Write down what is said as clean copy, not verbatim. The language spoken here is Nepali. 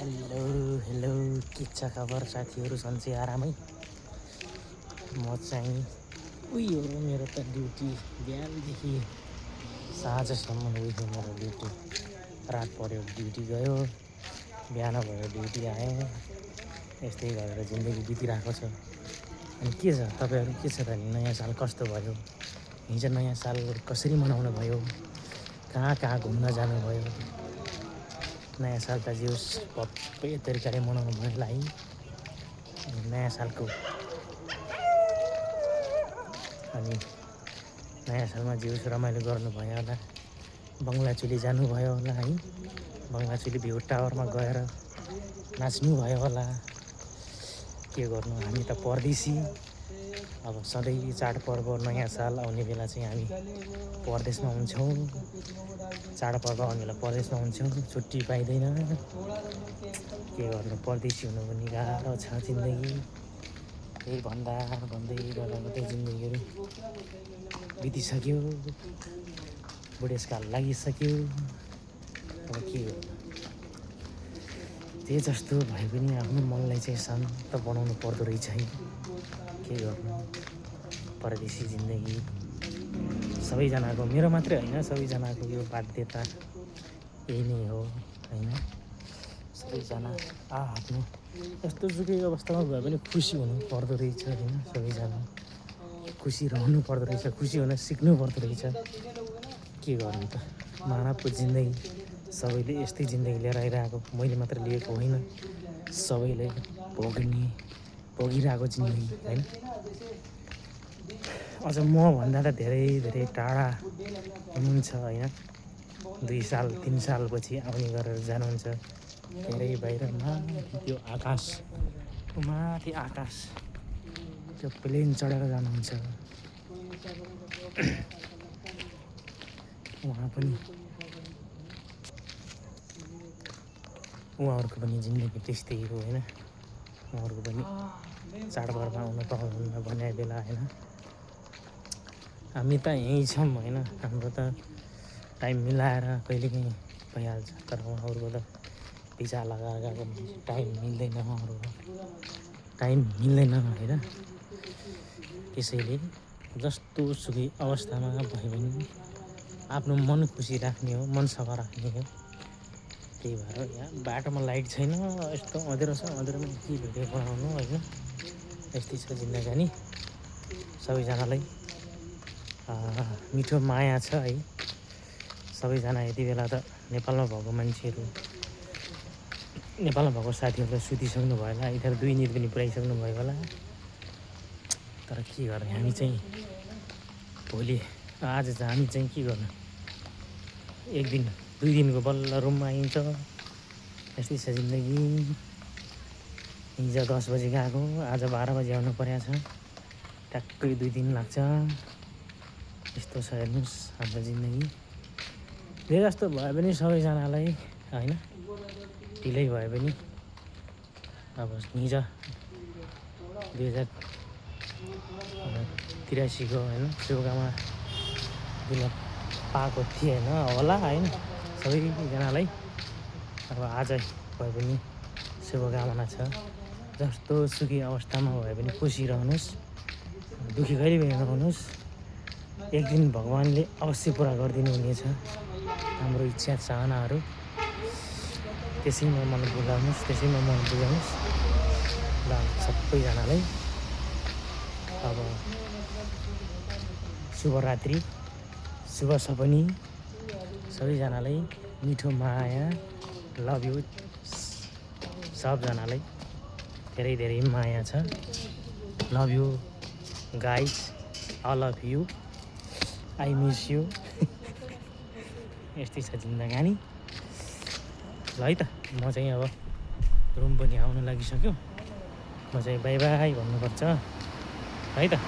हेलो हेलो के छ खबर साथीहरू? सन्चै आरामै? म चाहिँ उही हो मेरो त ड्युटी बिहानदेखि साँझसम्म उही हो मेरो ड्युटी। रात पर्यो ड्युटी गयो, बिहान भयो ड्युटी आयो, यस्तै गरेर जिन्दगी बितिरहेको छ। अनि के छ तपाईँहरू, के छ त नयाँ साल कस्तो भयो? हिजो नयाँ साल कसरी मनाउनु भयो? कहाँ कहाँ घुम्न जानुभयो? नयाँ साल त जिउस भव्य तरिकाले मनाउनु भयो होला है। नयाँ सालको अनि नयाँ सालमा जिउस रमाइलो गर्नुभयो होला, बङ्गलाचुली जानुभयो होला है। बङ्गलाचुली भ्यू टावरमा गएर नाच्नुभयो होला। के गर्नु, हामी त परदेशी। अब सधैँ चाडपर्व नयाँ साल आउने बेला चाहिँ हामी परदेशमा हुन्छौँ। चाडपर्व आउने बेला परदेशमा हुन्छौँ, छुट्टी पाइँदैन। के गर्नु, परदेशी हुनु पनि गाह्रो छ जिन्दगी। त्यही भन्दा भन्दै गर्दा जिन्दगीहरू बितिसक्यो, बुढेसकाल लागिसक्यो। अब के गर्नु, जे जस्तो भए पनि आफ्नो मनलाई चाहिँ शान्त बनाउनु पर्दो रहेछ है। के गर्नु, परदेशी जिन्दगी सबैजनाको, मेरो मात्रै होइन सबैजनाको यो बाध्यता यही नै हो होइन। सबैजना आफ्नो यस्तो जुकै अवस्थामा भए पनि खुसी हुनु पर्दो रहेछ होइन। सबैजना खुसी रहनु पर्दो रहेछ, खुसी हुन सिक्नु पर्दो रहेछ। के गर्नु त, मानवको जिन्दगी सबैले यस्तै जिन्दगी लिएर आइरहेको, मैले मात्र लिएको होइन, सबैले भोगिरहेको जिन्दगी होइन। अझ मभन्दा त धेरै धेरै टाढा हुनुहुन्छ होइन। 2 साल 3 सालपछि आउने गरेर जानुहुन्छ धेरै बाहिर, माथि त्यो आकाश, माथि आकाश, त्यो प्लेन चढेर जानुहुन्छ। उहाँहरूको पनि जिन्दगी त्यस्तै हो होइन। उहाँहरूको पनि चाडपर्व आउन पाउनुहुन्न भन्ने बेला होइन। हामी त यहीँ छौँ होइन, हाम्रो त टाइम मिलाएर कहिलेकाहीँ भइहाल्छ। तर उहाँहरूको त भिजा लगाएर गएको मान्छे, टाइम मिल्दैन उहाँहरूको, टाइम मिल्दैन होइन। त्यसैले जस्तो सुकै अवस्थामा भए पनि आफ्नो मन खुसी राख्ने हो, मन सफा राख्ने हो। त्यही भएर यहाँ बाटोमा लाइट छैन, यस्तो अँध्यारो छ, अँध्यारोमा के भिडियो बनाउनु होइन। यस्तै छ जिन्दगानी। सबैजनालाई मिठो माया छ है। सबैजना यति बेला त नेपालमा भएको मान्छेहरू, नेपालमा भएको साथीहरू त सुतिसक्नु भयो होला, इधर 2 निद पनि पुऱ्याइसक्नु भयो होला। तर के गर्ने, हामी चाहिँ भोलि आज चाहिँ हामी चाहिँ के गर्नु, 1 दिन 2 दिनको बल्ल रुममा आइन्छ। यस्तै छ जिन्दगी। हिजो 10 बजी गएको, आज 12 बजी आउनु परेको छ, ट्याक्कै 2 दिन लाग्छ। यस्तो छ हेर्नुहोस् हाम्रो जिन्दगी। जे जस्तो भए पनि सबैजनालाई होइन, ढिलै भए पनि अब हिजो 2083 को होइन शुभकामना दिन पाएको थिएँ होइन होला होइन सबैजनालाई। अब आज भए पनि शुभकामना छ। जस्तो सुकै अवस्थामा भए पनि खुसी रहनुहोस्, दुःखी कहिले पनि नहुनुहोस्। एक दिन भगवान्ले अवश्य पुरा गरिदिनु हुनेछ हाम्रो इच्छा चाहनाहरू। त्यसैमा मन बुझाउनुहोस्, त्यसैमा मन बुझाउनुहोस् ल सबैजनालाई। अब शुभरात्रि, शुभ सपनी। सबैजनालाई मिठो माया, लभ यु। सबजनालाई धेरै धेरै माया छ। Love you guys, all of you, I miss you. यस्तै छ जिन्दगानी। ल है त, म चाहिँ अब रुम पनि आउन लागिसक्यो, म चाहिँ बाई बाई भन्नुपर्छ है त।